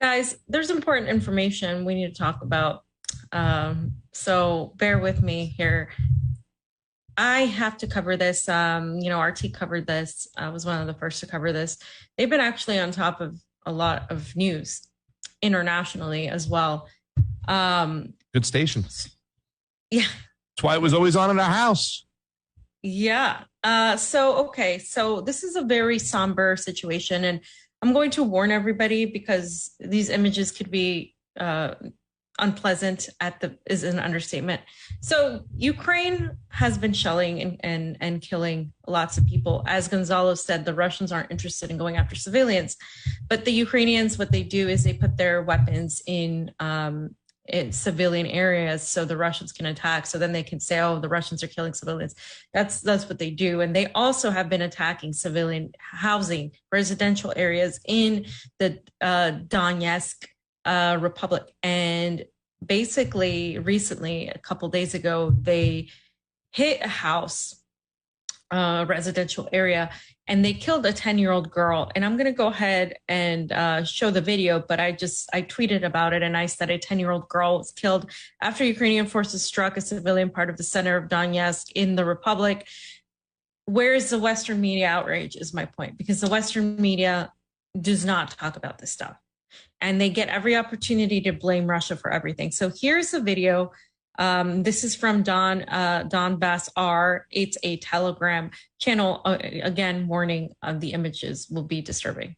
Guys, there's important information we need to talk about. So bear with me here. I have to cover this. RT covered this. I was one of the first to cover this. They've been actually on top of a lot of news internationally as well. Good station. Yeah. That's why it was always on in our house. Yeah. So this is a very somber situation, and I'm going to warn everybody because these images could be unpleasant is an understatement. So Ukraine has been shelling and killing lots of people. As Gonzalo said, the Russians aren't interested in going after civilians, but the Ukrainians, what they do is they put their weapons in civilian areas so the Russians can attack. So then they can say, oh, the Russians are killing civilians. That's what they do. And they also have been attacking civilian housing, residential areas in the Donetsk Republic. And basically recently, a couple days ago, they hit a house, residential area, and they killed a 10-year-old girl. And I'm going to go ahead and show the video, but I tweeted about it, and I said a 10-year-old girl was killed after Ukrainian forces struck a civilian part of the center of Donetsk in the Republic. Where is the Western media outrage is my point, because the Western media does not talk about this stuff. And they get every opportunity to blame Russia for everything. So here's a video. This is from Donbass R. It's a Telegram channel. Again, warning, the images will be disturbing.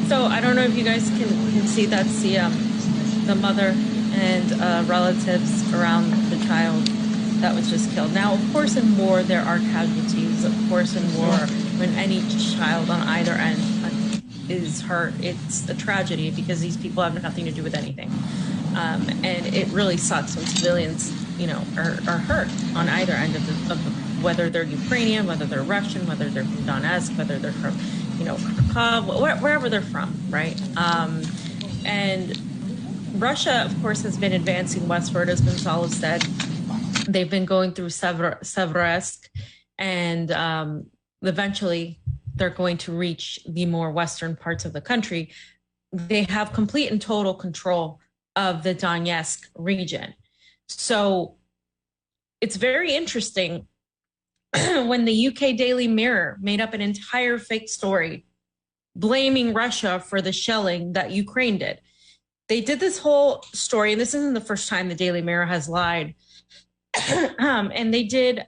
So I don't know if you guys can see, that's the mother and relatives around the child that was just killed. Now, of course, in war, there are casualties. Of course, in war, when any child on either end is hurt, it's a tragedy because these people have nothing to do with anything. And it really sucks when civilians, are hurt on either end of the whether they're Ukrainian, whether they're Russian, whether they're from Donetsk, whether they're from Kharkov, wherever they're from, right? And Russia, of course, has been advancing westward, as Gonzalo said. They've been going through Severodonetsk, and eventually they're going to reach the more western parts of the country. They have complete and total control of the Donetsk region. So it's very interesting when the UK Daily Mirror made up an entire fake story blaming Russia for the shelling that Ukraine did. They did this whole story, and this isn't the first time the Daily Mirror has lied. And they did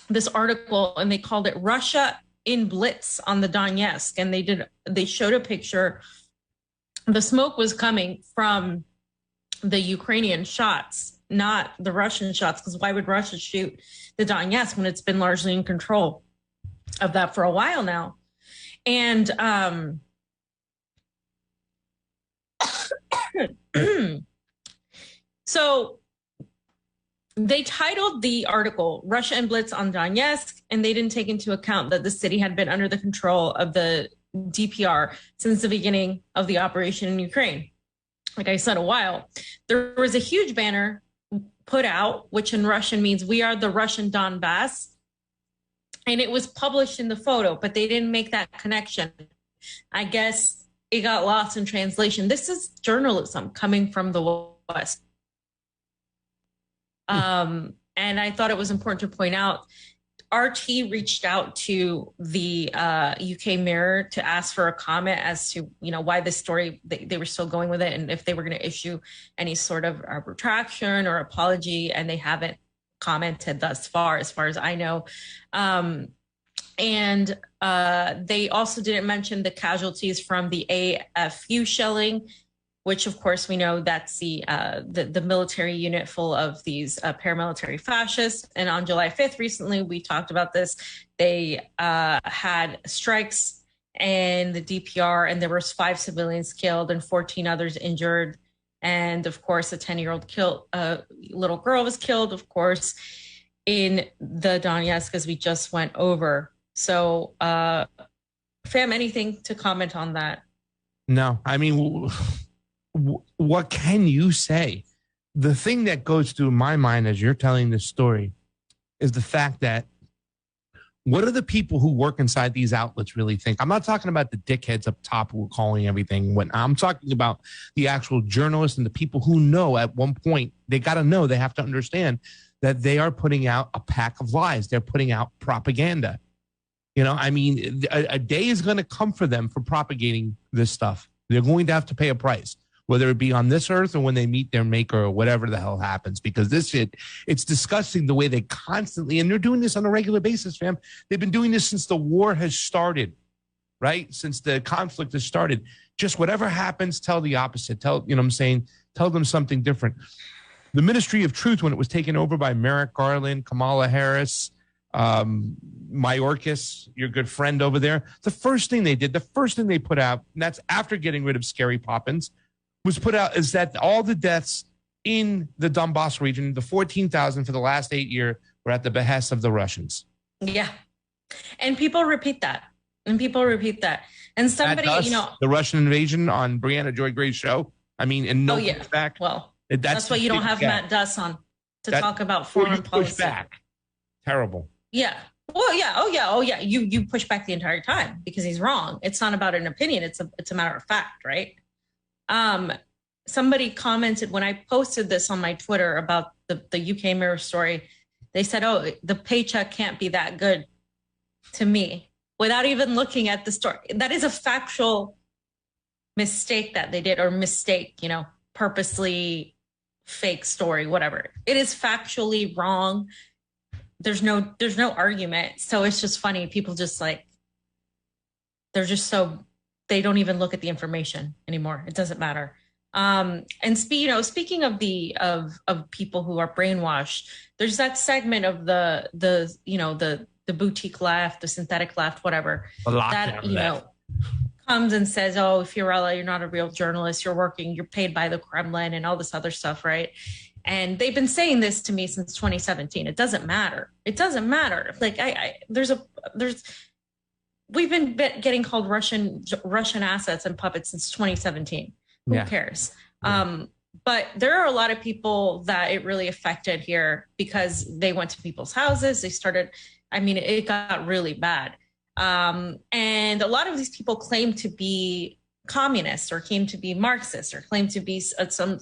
this article, and they called it Russia in Blitz on the Donetsk. And they showed a picture. The smoke was coming from the Ukrainian shots, not the Russian shots, because why would Russia shoot the Donetsk when it's been largely in control of that for a while now? And so they titled the article Russia and Blitz on Donetsk, and they didn't take into account that the city had been under the control of the DPR since the beginning of the operation in Ukraine. Like I said, a while. There was a huge banner put out, which in Russian means we are the Russian Donbass. And it was published in the photo, but they didn't make that connection. I guess it got lost in translation. This is journalism coming from the West. And I thought it was important to point out, RT reached out to the UK Mirror to ask for a comment as to, why this story, they were still going with it, and if they were going to issue any sort of retraction or apology, and they haven't commented thus far, as I know. And they also didn't mention the casualties from the AFU shelling, which of course we know that's the military unit full of these paramilitary fascists. And on July 5th, recently, we talked about this. They had strikes in the DPR, and there was 5 civilians killed and 14 others injured. And of course, a 10-year-old little girl was killed, of course. in the Donetsk, as we just went over. So, fam, anything to comment on that? No, I mean, what can you say? The thing that goes through my mind as you're telling this story is the fact that what do the people who work inside these outlets really think? I'm not talking about the dickheads up top who are calling everything. When I'm talking about the actual journalists and the people who know at one point, they got to know, they have to understand that they are putting out a pack of lies. They're putting out propaganda. You know, I mean, a day is going to come for them for propagating this stuff. They're going to have to pay a price, whether it be on this earth or when they meet their maker or whatever the hell happens, because this shit, it's disgusting the way they constantly, and they're doing this on a regular basis, fam. They've been doing this since the war has started, right? Since the conflict has started. Just whatever happens, tell the opposite. Tell, you know what I'm saying? Tell them something different. The Ministry of Truth, when it was taken over by Merrick Garland, Kamala Harris, Mayorkas, your good friend over there, the first thing they did, the first thing they put out, and that's after getting rid of Scary Poppins, was put out is that all the deaths in the Donbass region, the 14,000 for the last 8 years, were at the behest of the Russians. Yeah. And people repeat that. And somebody, you know, the Russian invasion on Brianna Joy Gray's show. I mean, and no pushback. Well, that's why you don't have Matt Duss on to talk about foreign policy. Back. Terrible. Yeah. Well, yeah. Oh, yeah. You push back the entire time because he's wrong. It's not about an opinion. It's a matter of fact, right? Somebody commented when I posted this on my Twitter about the UK Mirror story. They said, "Oh, the paycheck can't be that good," to me, without even looking at the story. That is a factual mistake that they did, or mistake, you know, purposely fake story, whatever. It is factually wrong. There's no argument. So it's just funny. People just like, they're just so, they don't even look at the information anymore. It doesn't matter. And speaking of of people who are brainwashed, there's that segment of the boutique left, the synthetic left, whatever, that, you know, comes and says, "Oh, Fiorella, you're not a real journalist. You're paid by the Kremlin," and all this other stuff, right? And they've been saying this to me since 2017. It doesn't matter. Like we've been getting called Russian assets and puppets since 2017. Who cares? Yeah. But there are a lot of people that it really affected here because they went to people's houses. They started, I mean, it got really bad. And a lot of these people claim to be communists or claim to be Marxists or claim to be some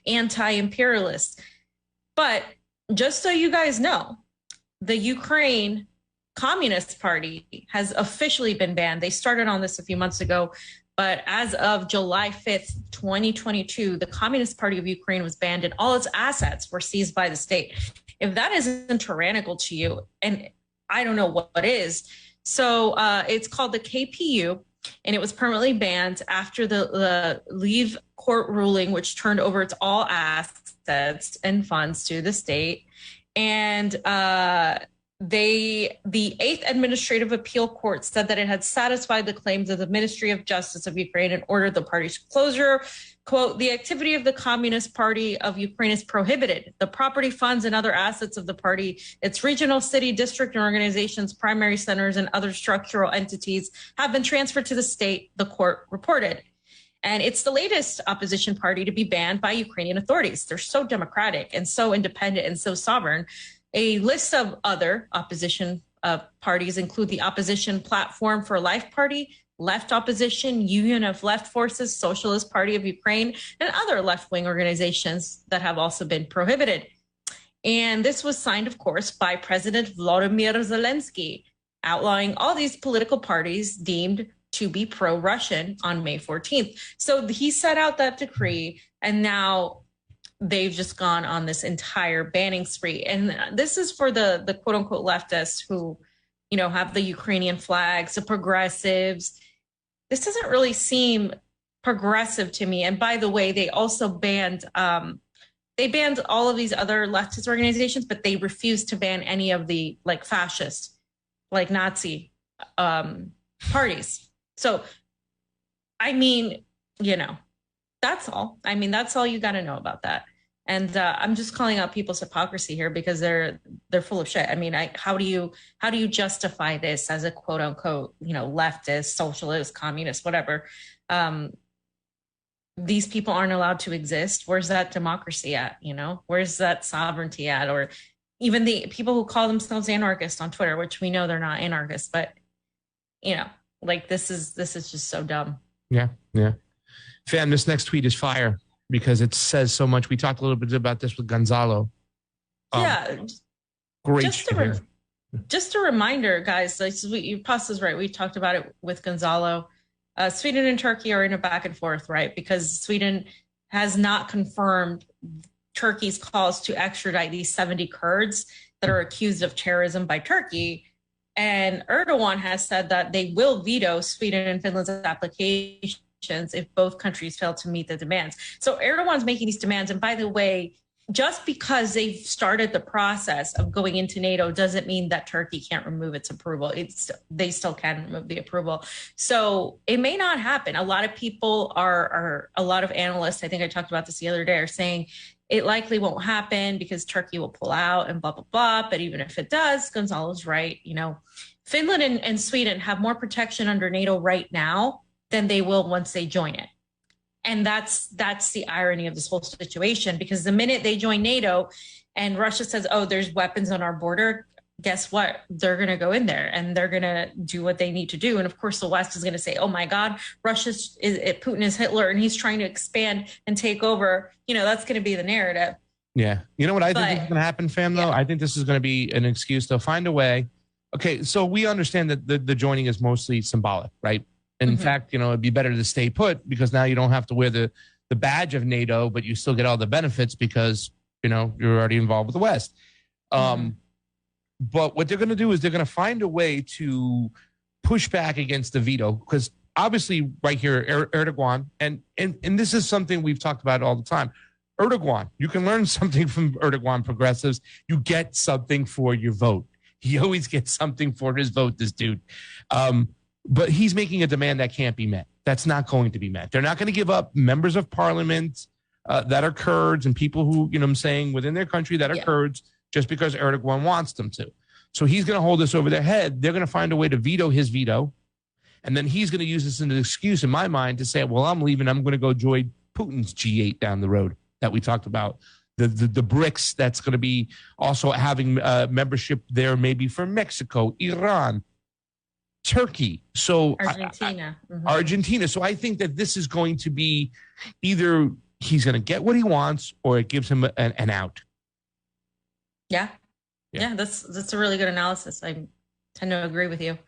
anti-imperialists. But just so you guys know, the Ukraine Communist Party has officially been banned. They started on this a few months ago, but as of July 5th, 2022, the Communist Party of Ukraine was banned and all its assets were seized by the state. If that isn't tyrannical to you, and I don't know what is. So it's called the KPU, and it was permanently banned after the Leave court ruling, which turned over its all assets and funds to the state. And the 8th Administrative Appeal Court said that it had satisfied the claims of the Ministry of Justice of Ukraine and ordered the party's closure. Quote, "The activity of the Communist Party of Ukraine is prohibited. The property, funds, and other assets of the party, its regional, city, district, and organizations, primary centers, and other structural entities have been transferred to the state," the court reported. And it's the latest opposition party to be banned by Ukrainian authorities. They're so democratic and so independent and so sovereign. A list of other opposition parties include the Opposition Platform for Life Party, Left Opposition, Union of Left Forces, Socialist Party of Ukraine, and other left-wing organizations that have also been prohibited. And this was signed, of course, by President Volodymyr Zelensky, outlawing all these political parties deemed to be pro-Russian on May 14th. So he set out that decree, and now they've just gone on this entire banning spree. And this is for the quote unquote leftists who, you know, have the Ukrainian flags, the progressives. This doesn't really seem progressive to me. And by the way, they also banned all of these other leftist organizations, but they refused to ban any of the like fascist, like Nazi parties. So, I mean, you know, that's all. I mean, that's all you got to know about that. And I'm just calling out people's hypocrisy here because they're full of shit. I mean, how do you justify this as a quote unquote, leftist, socialist, communist, whatever? These people aren't allowed to exist. Where's that democracy at? Where's that sovereignty at? Or even the people who call themselves anarchists on Twitter, which we know they're not anarchists, but like this is just so dumb. Yeah. Fam, this next tweet is fire because it says so much. We talked a little bit about this with Gonzalo. Great. Just a reminder, guys, Pasta's right. We talked about it with Gonzalo. Sweden and Turkey are in a back and forth, right? Because Sweden has not confirmed Turkey's calls to extradite these 70 Kurds that are accused of terrorism by Turkey. And Erdogan has said that they will veto Sweden and Finland's applications if both countries fail to meet the demands. So Erdogan's making these demands. And by the way, just because they've started the process of going into NATO doesn't mean that Turkey can't remove its approval. They still can remove the approval. So it may not happen. A lot of people a lot of analysts, I think I talked about this the other day, are saying it likely won't happen because Turkey will pull out and blah, blah, blah. But even if it does, Gonzalo's right. Finland and Sweden have more protection under NATO right now than they will once they join it. And that's the irony of this whole situation, because the minute they join NATO and Russia says, oh, there's weapons on our border, guess what? They're going to go in there and they're going to do what they need to do. And of course, the West is going to say, oh my God, Putin is Hitler and he's trying to expand and take over. That's going to be the narrative. Yeah. You know what I think is going to happen, fam, though? Yeah. I think this is going to be an excuse. They'll find a way. Okay, so we understand that the joining is mostly symbolic, right? And in fact, it'd be better to stay put because now you don't have to wear the badge of NATO, but you still get all the benefits because, you're already involved with the West. But what they're going to do is they're going to find a way to push back against the veto because obviously right here, Erdogan, and this is something we've talked about all the time. Erdogan, you can learn something from Erdogan progressives. You get something for your vote. He always gets something for his vote, this dude. But he's making a demand that can't be met. That's not going to be met. They're not going to give up members of parliament that are Kurds and people who, within their country that are Kurds just because Erdogan wants them to. So he's going to hold this over their head. They're going to find a way to veto his veto. And then he's going to use this as an excuse in my mind to say, well, I'm leaving. I'm going to go join Putin's G8 down the road that we talked about. The BRICS that's going to be also having membership there maybe for Mexico, Iran, Turkey, so Argentina. So I think that this is going to be either he's going to get what he wants or it gives him an out. Yeah. That's a really good analysis. I tend to agree with you.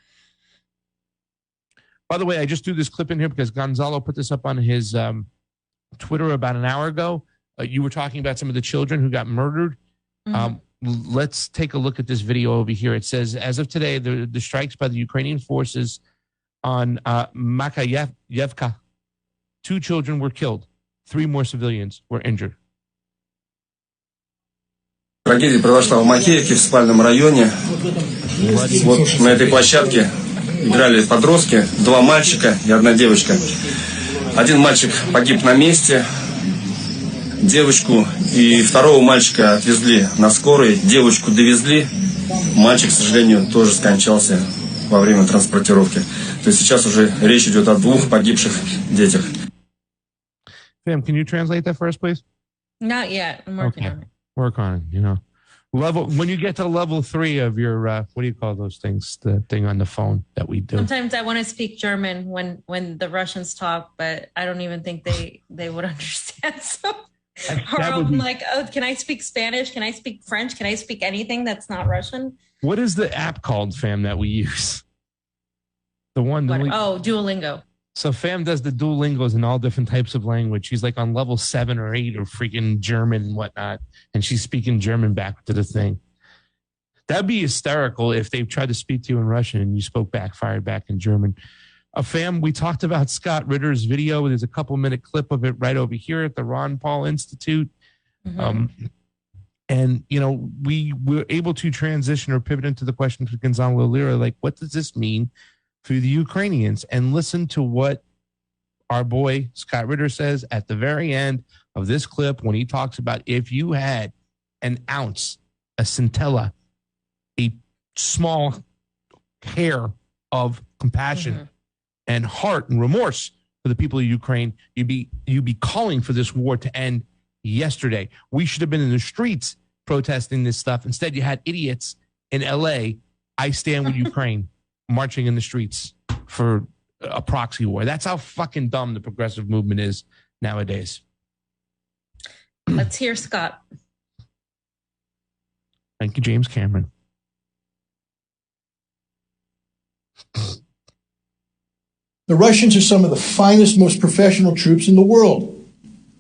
By the way, I just threw this clip in here because Gonzalo put this up on his Twitter about an hour ago. You were talking about some of the children who got murdered. Let's take a look at this video over here. It says, as of today, the strikes by the Ukrainian forces on Makayevka, 2 children were killed. 3 more civilians were injured. Трагедия произошла в Макеевке, в спальном районе. Вот на этой площадке играли подростки, 2 мальчика и 1 девочка. Один мальчик погиб на месте. Девочку и 2 мальчика отвезли на скорой, девочку довезли, мальчик, к сожалению, тоже скончался во время транспортировки. То есть сейчас уже речь идет о 2 погибших детях. Sam, can you translate that for us, please? Not yet. I'm working on it. Work on it, Level when you get to level 3 of your what do you call those things? The thing on the phone that we do. Sometimes I want to speak German when the Russians talk, but I don't even think they would understand. So or I'm like, oh, can I speak Spanish? Can I speak French? Can I speak anything that's not Russian? What is the app called, fam, that we use? The one. Duolingo. So fam does the Duolingos in all different types of language. She's like on level 7 or 8 or freaking German and whatnot. And she's speaking German back to the thing. That'd be hysterical if they tried to speak to you in Russian and you fired back in German. Fam, we talked about Scott Ritter's video. There's a couple-minute clip of it right over here at the Ron Paul Institute. And, we were able to transition or pivot into the question for Gonzalo Lira, like, what does this mean for the Ukrainians? And listen to what our boy Scott Ritter says at the very end of this clip when he talks about if you had an ounce, a scintilla, a small hair of compassion and heart and remorse for the people of Ukraine, you'd be calling for this war to end yesterday. We should have been in the streets protesting this stuff. Instead, you had idiots in LA, I stand with Ukraine, marching in the streets for a proxy war. That's how fucking dumb the progressive movement is nowadays. Let's hear Scott. Thank you, James Cameron. The Russians are some of the finest, most professional troops in the world.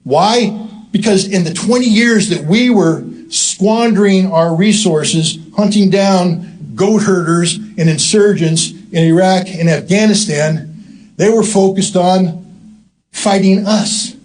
Why? Because in the 20 years that we were squandering our resources, hunting down goat herders and insurgents in Iraq and Afghanistan, they were focused on fighting us.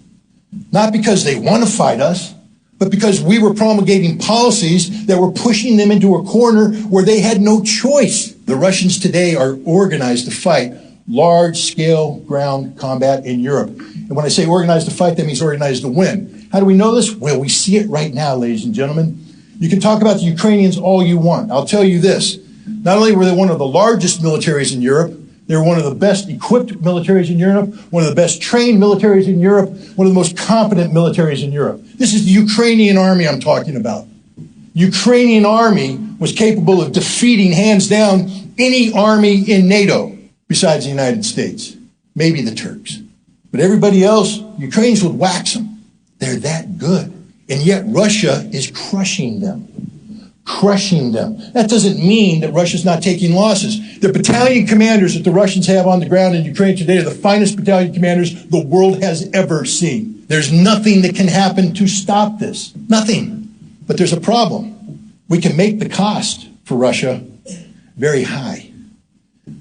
Not because they want to fight us, but because we were promulgating policies that were pushing them into a corner where they had no choice. The Russians today are organized to fight large-scale ground combat in Europe. And when I say organized to fight, that means organized to win. How do we know this? Well, we see it right now, ladies and gentlemen. You can talk about the Ukrainians all you want. I'll tell you this. Not only were they one of the largest militaries in Europe, they were one of the best equipped militaries in Europe, one of the best trained militaries in Europe, one of the most competent militaries in Europe. This is the Ukrainian army I'm talking about. Ukrainian army was capable of defeating, hands down, any army in NATO besides the United States, maybe the Turks. But everybody else, Ukrainians would wax them. They're that good. And yet Russia is crushing them. Crushing them. That doesn't mean that Russia's not taking losses. The battalion commanders that the Russians have on the ground in Ukraine today are the finest battalion commanders the world has ever seen. There's nothing that can happen to stop this. Nothing. But there's a problem. We can make the cost for Russia very high.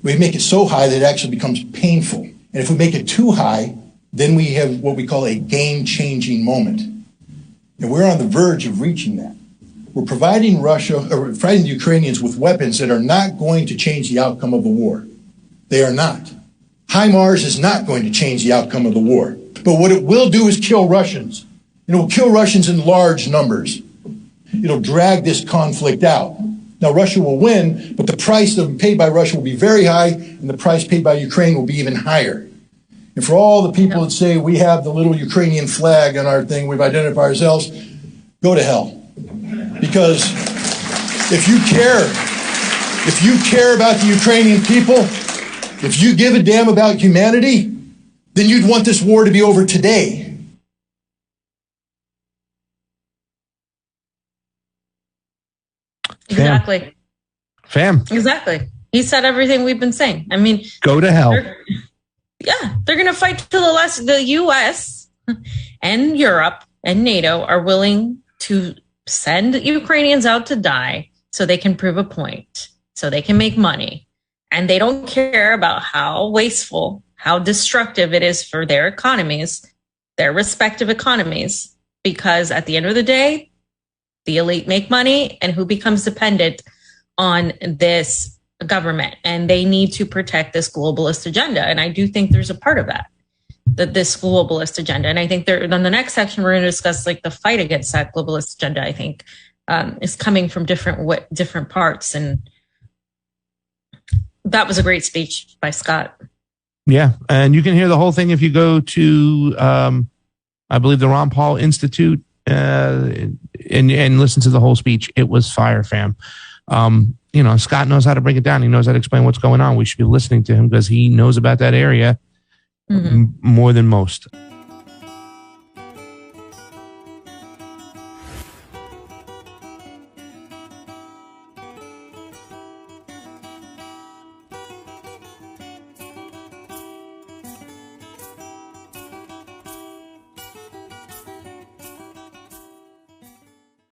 We make it so high that it actually becomes painful. And if we make it too high, then we have what we call a game-changing moment. And we're on the verge of reaching that. We're providing the Ukrainians with weapons that are not going to change the outcome of the war. They are not. HIMARS is not going to change the outcome of the war. But what it will do is kill Russians. It will kill Russians in large numbers. It'll drag this conflict out. Now, Russia will win, but the price paid by Russia will be very high, and the price paid by Ukraine will be even higher. And for all the people that say we have the little Ukrainian flag on our thing, we've identified ourselves, go to hell. Because if you care about the Ukrainian people, if you give a damn about humanity, then you'd want this war to be over today. Exactly. Fam. Exactly. He said everything we've been saying. I mean, go to hell. They're going to fight to the last. The U.S. and Europe and NATO are willing to send Ukrainians out to die so they can prove a point, so they can make money. And they don't care about how wasteful, how destructive it is for their economies, their respective economies, because at the end of the day, the elite make money, and who becomes dependent on this government, and they need to protect this globalist agenda. And I do think there's a part of that, this globalist agenda. And I think on the next section, we're going to discuss like the fight against that globalist agenda. I think is coming from different parts. And that was a great speech by Scott. Yeah. And you can hear the whole thing if you go to, I believe, the Ron Paul Institute, and listen to the whole speech. It was fire, fam. Scott knows how to break it down. He knows how to explain what's going on. We should be listening to him because he knows about that area more than most.